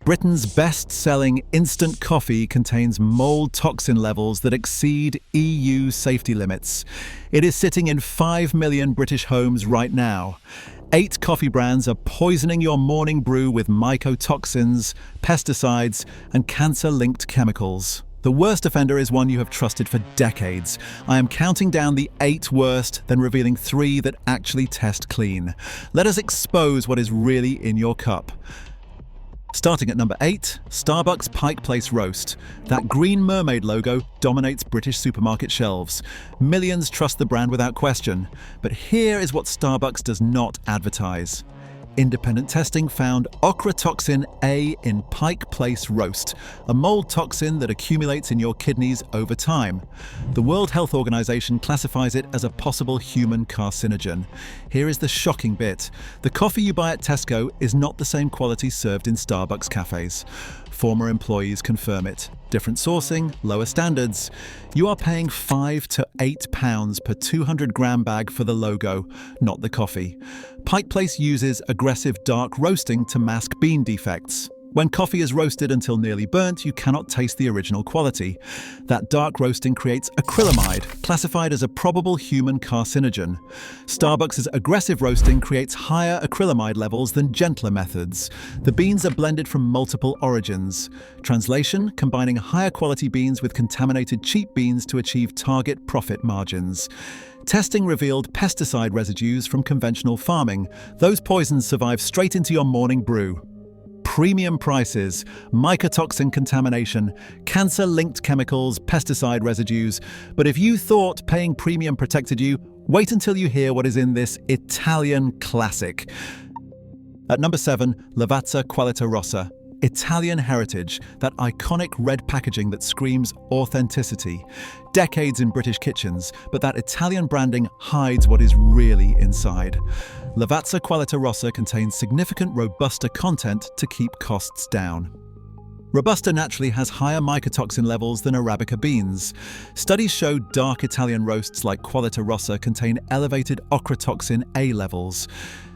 Britain's best-selling instant coffee contains mould toxin levels that exceed EU safety limits. It is sitting in 5 million British homes right now. 8 coffee brands are poisoning your morning brew with mycotoxins, pesticides, and cancer-linked chemicals. The worst offender is one you have trusted for decades. I am counting down the 8 worst, then revealing 3 that actually test clean. Let us expose what is really in your cup. Starting at number 8, Starbucks Pike Place Roast. That green mermaid logo dominates British supermarket shelves. Millions trust the brand without question. But here is what Starbucks does not advertise. Independent testing found toxin A in Pike Place Roast, a mold toxin that accumulates in your kidneys over time. The World Health Organization classifies it as a possible human carcinogen. Here is the shocking bit. The coffee you buy at Tesco is not the same quality served in Starbucks cafes. Former employees confirm it. Different sourcing, lower standards. You are paying £5 to £8 per 200-gram bag for the logo, not the coffee. Pike Place uses aggressive dark roasting to mask bean defects. When coffee is roasted until nearly burnt, you cannot taste the original quality. That dark roasting creates acrylamide, classified as a probable human carcinogen. Starbucks' aggressive roasting creates higher acrylamide levels than gentler methods. The beans are blended from multiple origins. Translation: combining higher quality beans with contaminated cheap beans to achieve target profit margins. Testing revealed pesticide residues from conventional farming. Those poisons survive straight into your morning brew. Premium prices, mycotoxin contamination, cancer-linked chemicals, pesticide residues. But if you thought paying premium protected you, wait until you hear what is in this Italian classic. At number 7, Lavazza Qualità Rossa. Italian heritage, that iconic red packaging that screams authenticity. Decades in British kitchens, but that Italian branding hides what is really inside. Lavazza Qualità Rossa contains significant Robusta content to keep costs down. Robusta naturally has higher mycotoxin levels than Arabica beans. Studies show dark Italian roasts like Qualità Rossa contain elevated ochratoxin A levels.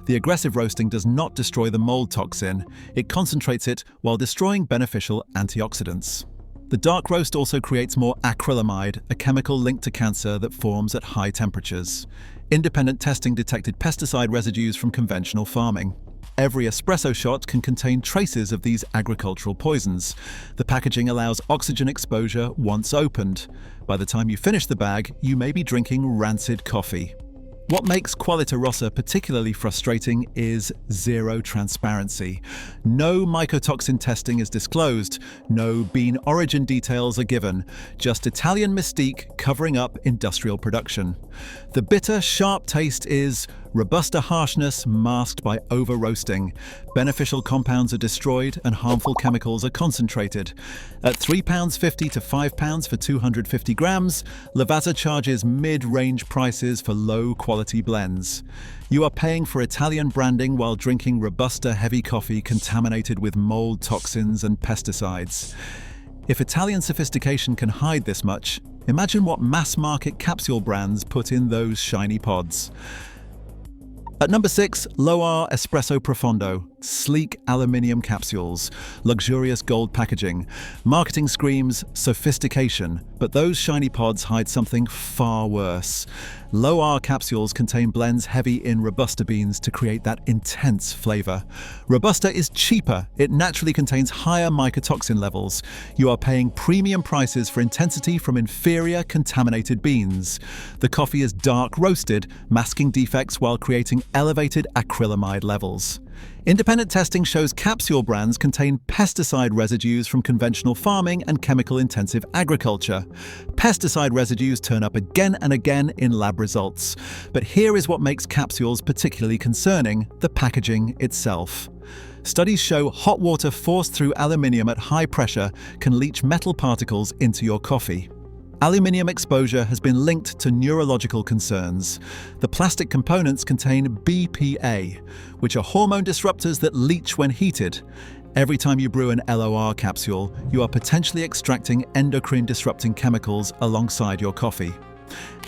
The aggressive roasting does not destroy the mold toxin. It concentrates it while destroying beneficial antioxidants. The dark roast also creates more acrylamide, a chemical linked to cancer that forms at high temperatures. Independent testing detected pesticide residues from conventional farming. Every espresso shot can contain traces of these agricultural poisons. The packaging allows oxygen exposure once opened. By the time you finish the bag, you may be drinking rancid coffee. What makes Qualità Rossa particularly frustrating is zero transparency. No mycotoxin testing is disclosed, no bean origin details are given, just Italian mystique covering up industrial production. The bitter, sharp taste is Robusta harshness masked by over-roasting. Beneficial compounds are destroyed and harmful chemicals are concentrated. At £3.50 to £5 for 250 grams, Lavazza charges mid-range prices for low-quality blends. You are paying for Italian branding while drinking Robusta heavy coffee contaminated with mold toxins and pesticides. If Italian sophistication can hide this much, imagine what mass-market capsule brands put in those shiny pods. At number 6, Loire Espresso Profondo. Sleek aluminium capsules, luxurious gold packaging. Marketing screams sophistication, but those shiny pods hide something far worse. Loire capsules contain blends heavy in Robusta beans to create that intense flavor. Robusta is cheaper. It naturally contains higher mycotoxin levels. You are paying premium prices for intensity from inferior contaminated beans. The coffee is dark roasted, masking defects while creating elevated acrylamide levels. Independent testing shows capsule brands contain pesticide residues from conventional farming and chemical-intensive agriculture. Pesticide residues turn up again and again in lab results. But here is what makes capsules particularly concerning: the packaging itself. Studies show hot water forced through aluminium at high pressure can leach metal particles into your coffee. Aluminium exposure has been linked to neurological concerns. The plastic components contain BPA, which are hormone disruptors that leach when heated. Every time you brew an LOR capsule, you are potentially extracting endocrine-disrupting chemicals alongside your coffee.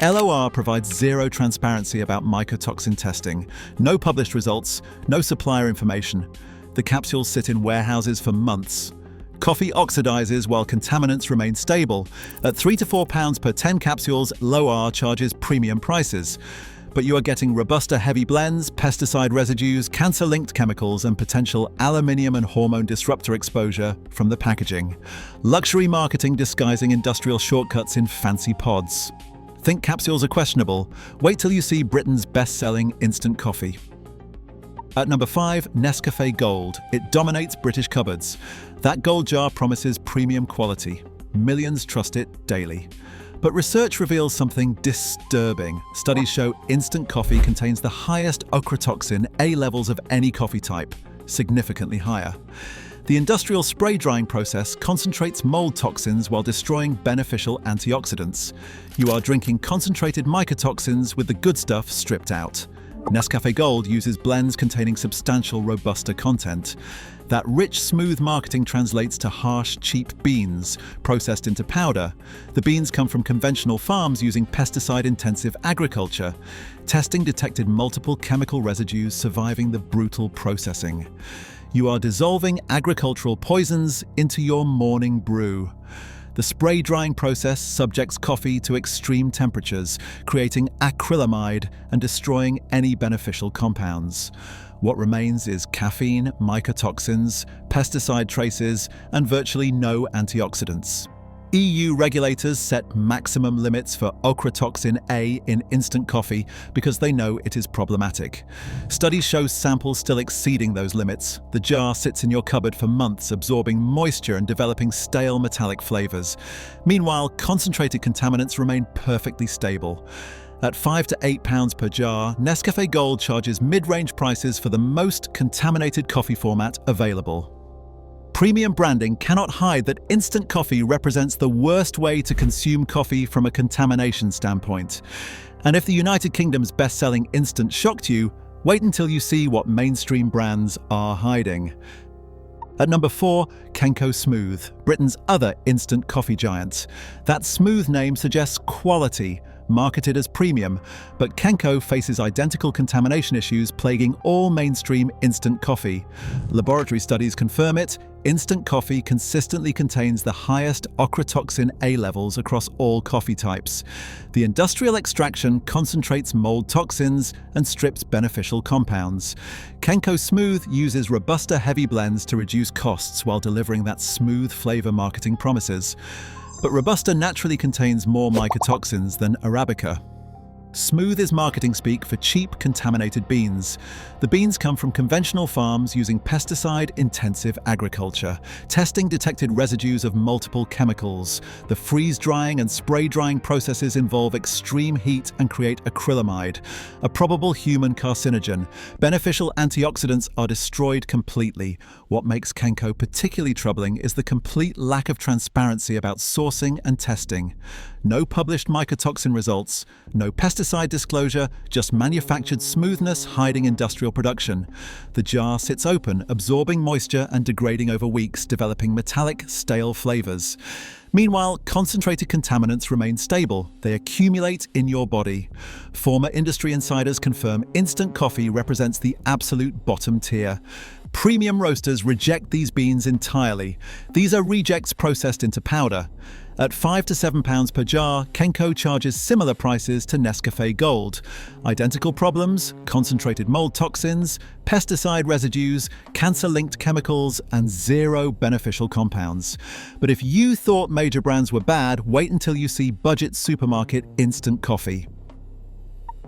LOR provides zero transparency about mycotoxin testing. No published results, no supplier information. The capsules sit in warehouses for months. Coffee oxidizes while contaminants remain stable. At £3 to £4 per 10 capsules, Low R charges premium prices. But you are getting Robusta heavy blends, pesticide residues, cancer-linked chemicals, and potential aluminium and hormone disruptor exposure from the packaging. Luxury marketing disguising industrial shortcuts in fancy pods. Think capsules are questionable? Wait till you see Britain's best-selling instant coffee. At number 5, Nescafe Gold. It dominates British cupboards. That gold jar promises premium quality. Millions trust it daily. But research reveals something disturbing. Studies show instant coffee contains the highest ochratoxin A levels of any coffee type, significantly higher. The industrial spray drying process concentrates mould toxins while destroying beneficial antioxidants. You are drinking concentrated mycotoxins with the good stuff stripped out. Nescafe Gold uses blends containing substantial Robusta content. That rich, smooth marketing translates to harsh, cheap beans, processed into powder. The beans come from conventional farms using pesticide-intensive agriculture. Testing detected multiple chemical residues surviving the brutal processing. You are dissolving agricultural poisons into your morning brew. The spray drying process subjects coffee to extreme temperatures, creating acrylamide and destroying any beneficial compounds. What remains is caffeine, mycotoxins, pesticide traces, and virtually no antioxidants. EU regulators set maximum limits for ochratoxin A in instant coffee because they know it is problematic. Studies show samples still exceeding those limits. The jar sits in your cupboard for months, absorbing moisture and developing stale metallic flavors. Meanwhile, concentrated contaminants remain perfectly stable. At £5 to £8 per jar, Nescafe Gold charges mid-range prices for the most contaminated coffee format available. Premium branding cannot hide that instant coffee represents the worst way to consume coffee from a contamination standpoint. And if the United Kingdom's best-selling instant shocked you, wait until you see what mainstream brands are hiding. At number 4, Kenco Smooth, Britain's other instant coffee giant. That smooth name suggests quality, marketed as premium, but Kenco faces identical contamination issues plaguing all mainstream instant coffee. Laboratory studies confirm it. Instant coffee consistently contains the highest ochratoxin A levels across all coffee types. The industrial extraction concentrates mould toxins and strips beneficial compounds. Kenco Smooth uses Robusta heavy blends to reduce costs while delivering that smooth flavor marketing promises. But Robusta naturally contains more mycotoxins than Arabica. Smooth is marketing speak for cheap, contaminated beans. The beans come from conventional farms using pesticide-intensive agriculture. Testing detected residues of multiple chemicals. The freeze-drying and spray-drying processes involve extreme heat and create acrylamide, a probable human carcinogen. Beneficial antioxidants are destroyed completely. What makes Kenco particularly troubling is the complete lack of transparency about sourcing and testing. No published mycotoxin results, no pesticide disclosure, just manufactured smoothness hiding industrial production. The jar sits open, absorbing moisture and degrading over weeks, developing metallic, stale flavors. Meanwhile, concentrated contaminants remain stable. They accumulate in your body. Former industry insiders confirm instant coffee represents the absolute bottom tier. Premium roasters reject these beans entirely. These are rejects processed into powder. At £5 to £7 per jar, Kenco charges similar prices to Nescafe Gold. Identical problems, concentrated mold toxins, pesticide residues, cancer-linked chemicals, and zero beneficial compounds. But if you thought major brands were bad, wait until you see budget supermarket instant coffee.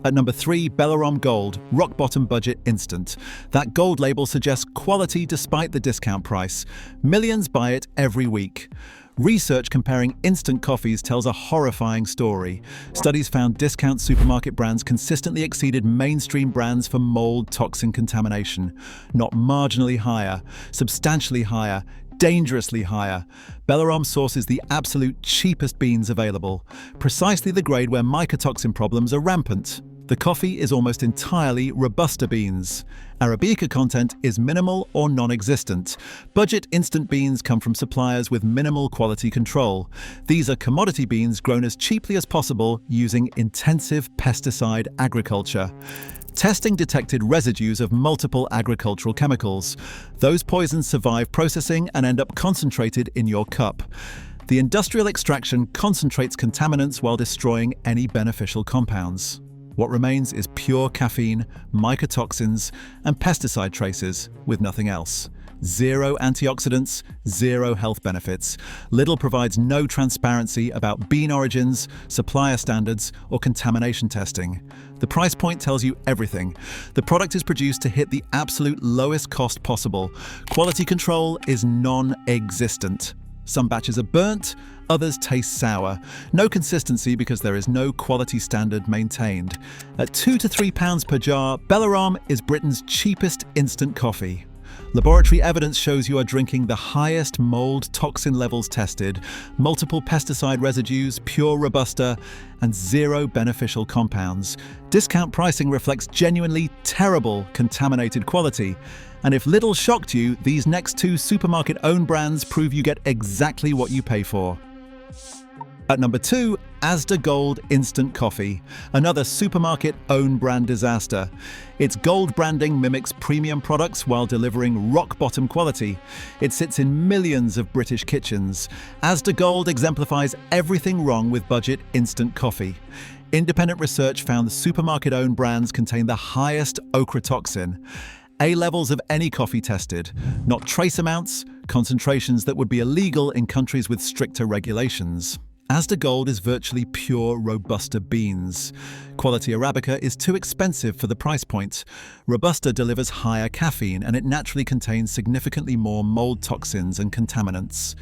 At number 3, Bellarom Gold, rock bottom budget instant. That gold label suggests quality despite the discount price. Millions buy it every week. Research comparing instant coffees tells a horrifying story. Studies found discount supermarket brands consistently exceeded mainstream brands for mold toxin contamination. Not marginally higher, substantially higher, dangerously higher. Bellarom sources the absolute cheapest beans available, precisely the grade where mycotoxin problems are rampant. The coffee is almost entirely Robusta beans. Arabica content is minimal or non-existent. Budget instant beans come from suppliers with minimal quality control. These are commodity beans grown as cheaply as possible using intensive pesticide agriculture. Testing detected residues of multiple agricultural chemicals. Those poisons survive processing and end up concentrated in your cup. The industrial extraction concentrates contaminants while destroying any beneficial compounds. What remains is pure caffeine, mycotoxins, and pesticide traces, with nothing else. Zero antioxidants, zero health benefits. Lidl provides no transparency about bean origins, supplier standards, or contamination testing. The price point tells you everything. The product is produced to hit the absolute lowest cost possible. Quality control is non-existent. Some batches are burnt, others taste sour. No consistency because there is no quality standard maintained. At £2 to £3 per jar, Bellarom is Britain's cheapest instant coffee. Laboratory evidence shows you are drinking the highest mould toxin levels tested, multiple pesticide residues, pure Robusta, and zero beneficial compounds. Discount pricing reflects genuinely terrible contaminated quality. And if Lidl shocked you, these next two supermarket-owned brands prove you get exactly what you pay for. At number 2, Asda Gold Instant Coffee, another supermarket-owned brand disaster. Its gold branding mimics premium products while delivering rock-bottom quality. It sits in millions of British kitchens. Asda Gold exemplifies everything wrong with budget instant coffee. Independent research found the supermarket-owned brands contain the highest ochre toxin. A levels of any coffee tested, not trace amounts, concentrations that would be illegal in countries with stricter regulations. Asda Gold is virtually pure Robusta beans. Quality Arabica is too expensive for the price point. Robusta delivers higher caffeine and it naturally contains significantly more mould toxins and contaminants.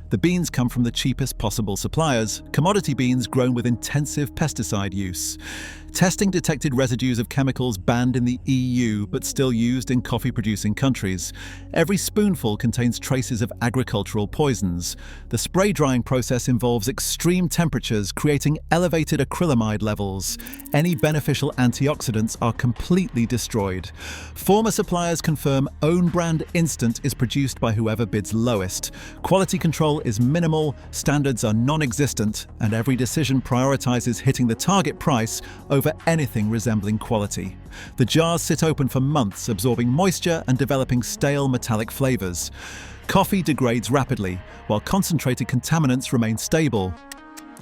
The beans come from the cheapest possible suppliers, commodity beans grown with intensive pesticide use. Testing detected residues of chemicals banned in the EU but still used in coffee-producing countries. Every spoonful contains traces of agricultural poisons. The spray drying process involves extreme temperatures, creating elevated acrylamide levels. Any beneficial antioxidants are completely destroyed. Former suppliers confirm own brand instant is produced by whoever bids lowest. Quality control is minimal, standards are non-existent, and every decision prioritizes hitting the target price over anything resembling quality. The jars sit open for months, absorbing moisture and developing stale metallic flavors. Coffee degrades rapidly, while concentrated contaminants remain stable.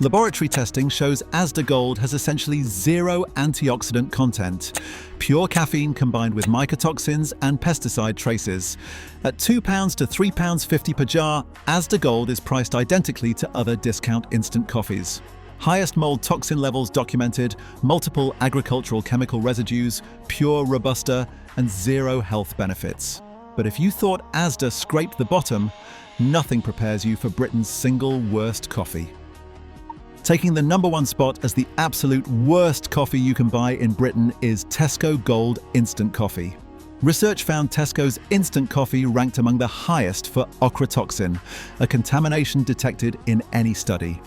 Laboratory testing shows Asda Gold has essentially zero antioxidant content. Pure caffeine combined with mycotoxins and pesticide traces. At £2 to £3.50 per jar, Asda Gold is priced identically to other discount instant coffees. Highest mould toxin levels documented, multiple agricultural chemical residues, pure Robusta, and zero health benefits. But if you thought Asda scraped the bottom, nothing prepares you for Britain's single worst coffee. Taking the #1 spot as the absolute worst coffee you can buy in Britain is Tesco Gold Instant Coffee. Research found Tesco's instant coffee ranked among the highest for ochratoxin, a contamination detected in any study.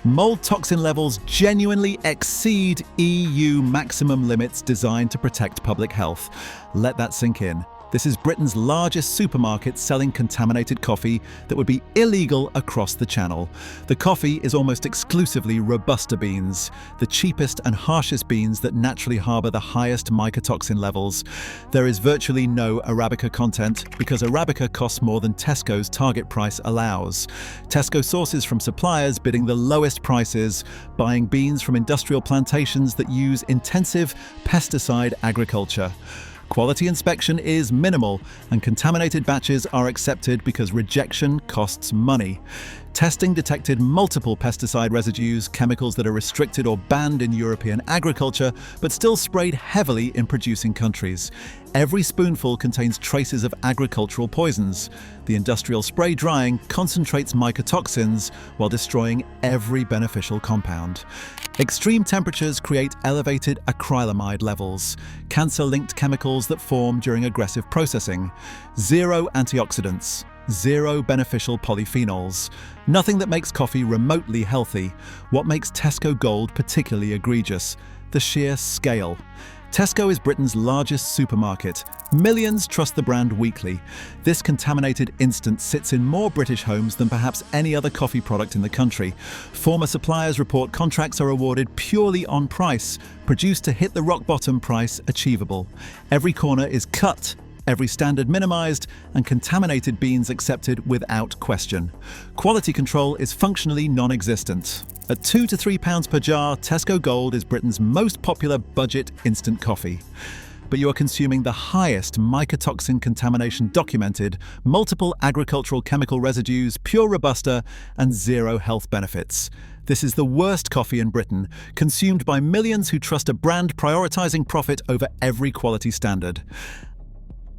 Mould toxin levels genuinely exceed EU maximum limits designed to protect public health. Let that sink in. This is Britain's largest supermarket selling contaminated coffee that would be illegal across the channel. The coffee is almost exclusively Robusta beans, the cheapest and harshest beans that naturally harbour the highest mycotoxin levels. There is virtually no Arabica content because Arabica costs more than Tesco's target price allows. Tesco sources from suppliers bidding the lowest prices, buying beans from industrial plantations that use intensive pesticide agriculture. Quality inspection is minimal, and contaminated batches are accepted because rejection costs money. Testing detected multiple pesticide residues, chemicals that are restricted or banned in European agriculture, but still sprayed heavily in producing countries. Every spoonful contains traces of agricultural poisons. The industrial spray drying concentrates mycotoxins while destroying every beneficial compound. Extreme temperatures create elevated acrylamide levels, cancer-linked chemicals that form during aggressive processing. Zero antioxidants. Zero beneficial polyphenols. Nothing that makes coffee remotely healthy. What makes Tesco Gold particularly egregious? The sheer scale. Tesco is Britain's largest supermarket. Millions trust the brand weekly. This contaminated instant sits in more British homes than perhaps any other coffee product in the country. Former suppliers report contracts are awarded purely on price, produced to hit the rock bottom price achievable. Every corner is cut, every standard minimized, and contaminated beans accepted without question. Quality control is functionally non-existent. At £2 to £3 per jar, Tesco Gold is Britain's most popular budget instant coffee. But you are consuming the highest mycotoxin contamination documented, multiple agricultural chemical residues, pure Robusta, and zero health benefits. This is the worst coffee in Britain, consumed by millions who trust a brand prioritizing profit over every quality standard.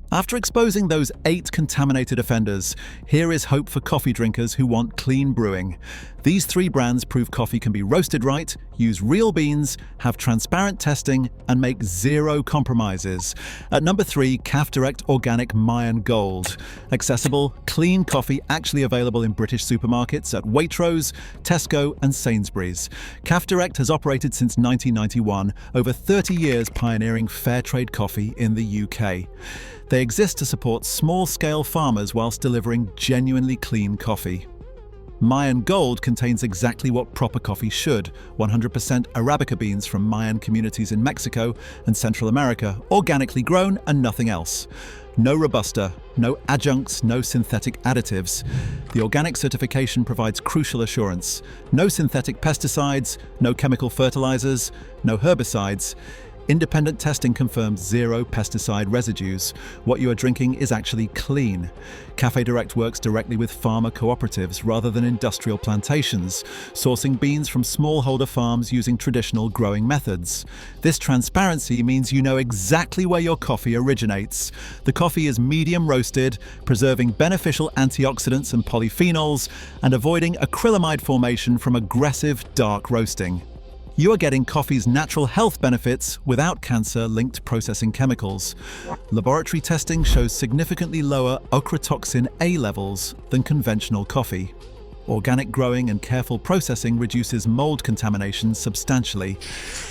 After exposing those 8 contaminated offenders, here is hope for coffee drinkers who want clean brewing. These 3 brands prove coffee can be roasted right, use real beans, have transparent testing, and make zero compromises. At number 3, Cafedirect Organic Mayan Gold. Accessible, clean coffee actually available in British supermarkets at Waitrose, Tesco, and Sainsbury's. Cafedirect has operated since 1991, over 30 years pioneering fair trade coffee in the UK. They exist to support small-scale farmers whilst delivering genuinely clean coffee. Mayan Gold contains exactly what proper coffee should: 100% Arabica beans from Mayan communities in Mexico and Central America, organically grown and nothing else. No Robusta, no adjuncts, no synthetic additives. The organic certification provides crucial assurance. No synthetic pesticides, no chemical fertilizers, no herbicides. Independent testing confirms zero pesticide residues. What you are drinking is actually clean. Cafedirect works directly with farmer cooperatives rather than industrial plantations, sourcing beans from smallholder farms using traditional growing methods. This transparency means you know exactly where your coffee originates. The coffee is medium roasted, preserving beneficial antioxidants and polyphenols, and avoiding acrylamide formation from aggressive dark roasting. You are getting coffee's natural health benefits without cancer-linked processing chemicals. Laboratory testing shows significantly lower ochratoxin A levels than conventional coffee. Organic growing and careful processing reduces mould contamination substantially.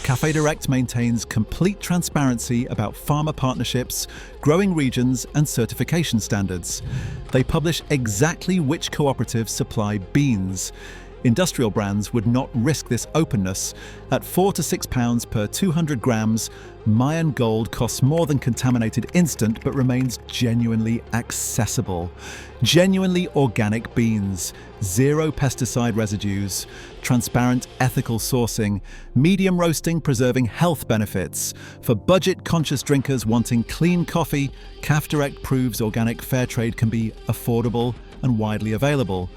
Cafedirect maintains complete transparency about farmer partnerships, growing regions, and certification standards. They publish exactly which cooperatives supply beans. Industrial brands would not risk this openness. At £4 to £6 per 200 grams, Mayan Gold costs more than contaminated instant but remains genuinely accessible. Genuinely organic beans, zero pesticide residues, transparent ethical sourcing, medium roasting preserving health benefits. For budget-conscious drinkers wanting clean coffee, Cafedirect proves organic fair trade can be affordable and widely available.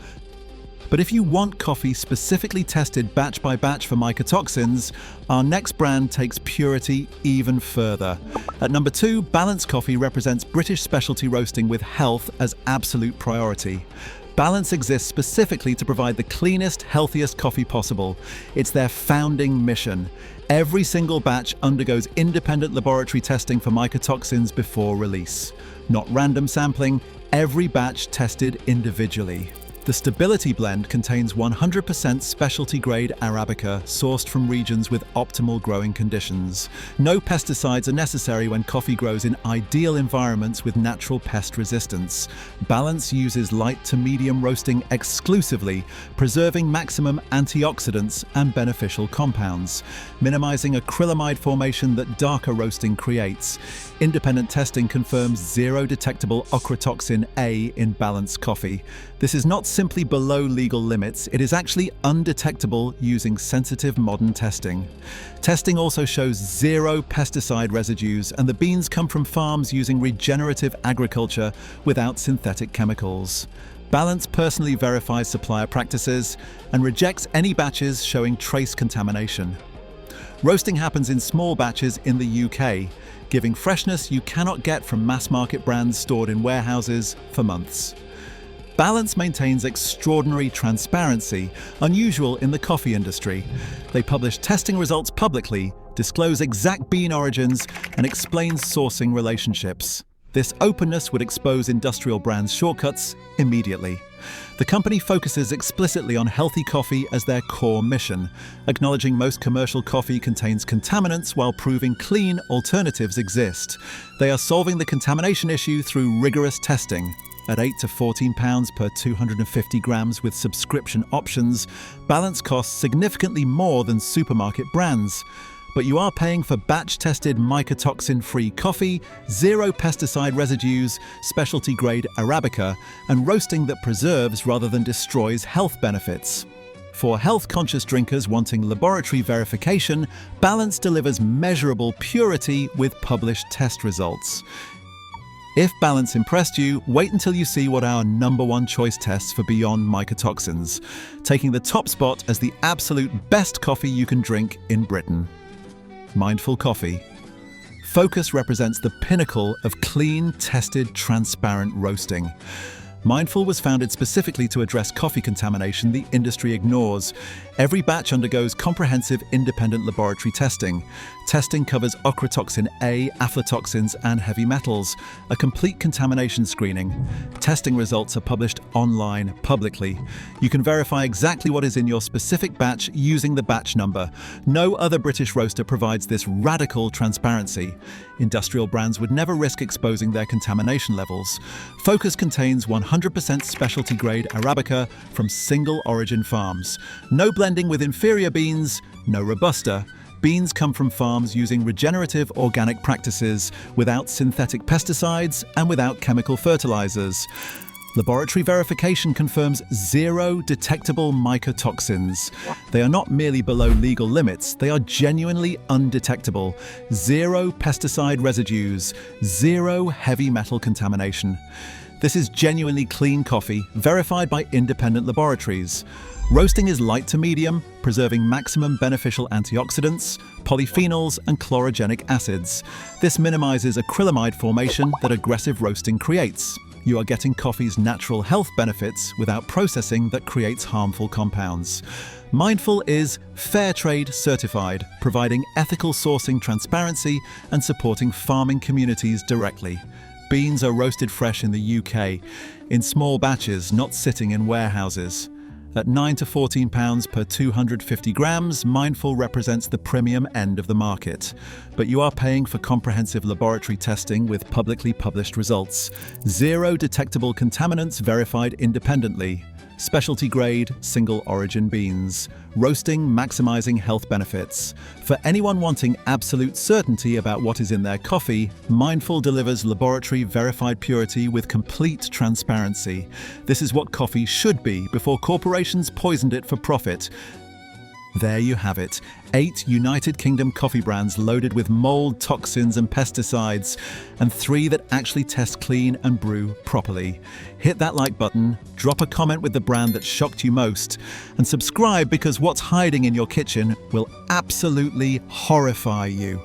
But if you want coffee specifically tested batch by batch for mycotoxins, our next brand takes purity even further. At number 2, Balance Coffee represents British specialty roasting with health as absolute priority. Balance exists specifically to provide the cleanest, healthiest coffee possible. It's their founding mission. Every single batch undergoes independent laboratory testing for mycotoxins before release. Not random sampling, every batch tested individually. The Stability blend contains 100% specialty-grade Arabica sourced from regions with optimal growing conditions. No pesticides are necessary when coffee grows in ideal environments with natural pest resistance. Balance uses light to medium roasting exclusively, preserving maximum antioxidants and beneficial compounds, minimizing acrylamide formation that darker roasting creates. Independent testing confirms zero detectable ochratoxin A in Balance coffee. This is not simply below legal limits, it is actually undetectable using sensitive modern testing. Testing also shows zero pesticide residues, and the beans come from farms using regenerative agriculture without synthetic chemicals. Balance personally verifies supplier practices and rejects any batches showing trace contamination. Roasting happens in small batches in the UK, giving freshness you cannot get from mass-market brands stored in warehouses for months. Balance maintains extraordinary transparency, unusual in the coffee industry. They publish testing results publicly, disclose exact bean origins, and explain sourcing relationships. This openness would expose industrial brands' shortcuts immediately. The company focuses explicitly on healthy coffee as their core mission, acknowledging most commercial coffee contains contaminants while proving clean alternatives exist. They are solving the contamination issue through rigorous testing. At £8 to £14 per 250 grams with subscription options, balance costs significantly more than supermarket brands. But you are paying for batch-tested mycotoxin-free coffee, zero pesticide residues, specialty-grade Arabica, and roasting that preserves rather than destroys health benefits. For health-conscious drinkers wanting laboratory verification, Balance delivers measurable purity with published test results. If Balance impressed you, wait until you see what our #1 choice tests for beyond mycotoxins, taking the top spot as the absolute best coffee you can drink in Britain. Mindful Coffee. Focus represents the pinnacle of clean, tested, transparent roasting. Mindful was founded specifically to address coffee contamination the industry ignores. Every batch undergoes comprehensive independent laboratory testing. Testing covers ochratoxin A, aflatoxins, and heavy metals, a complete contamination screening. Testing results are published online, publicly. You can verify exactly what is in your specific batch using the batch number. No other British roaster provides this radical transparency. Industrial brands would never risk exposing their contamination levels. Focus contains 100% specialty-grade Arabica from single-origin farms. No blending with inferior beans, no Robusta. Beans come from farms using regenerative organic practices, without synthetic pesticides and without chemical fertilizers. Laboratory verification confirms zero detectable mycotoxins. They are not merely below legal limits, they are genuinely undetectable. Zero pesticide residues, zero heavy metal contamination. This is genuinely clean coffee, verified by independent laboratories. Roasting is light to medium, preserving maximum beneficial antioxidants, polyphenols, and chlorogenic acids. This minimizes acrylamide formation that aggressive roasting creates. You are getting coffee's natural health benefits without processing that creates harmful compounds. Mindful is Fair Trade certified, providing ethical sourcing transparency and supporting farming communities directly. Beans are roasted fresh in the UK, in small batches, not sitting in warehouses. At £9 to £14 per 250 grams, Mindful represents the premium end of the market. But you are paying for comprehensive laboratory testing with publicly published results. Zero detectable contaminants verified independently. Specialty grade, single origin beans. Roasting, maximizing health benefits. For anyone wanting absolute certainty about what is in their coffee, Mindful delivers laboratory verified purity with complete transparency. This is what coffee should be before corporations poisoned it for profit. There you have it, 8 United Kingdom coffee brands loaded with mould, toxins and pesticides, and 3 that actually test clean and brew properly. Hit that like button, drop a comment with the brand that shocked you most, and subscribe because what's hiding in your kitchen will absolutely horrify you.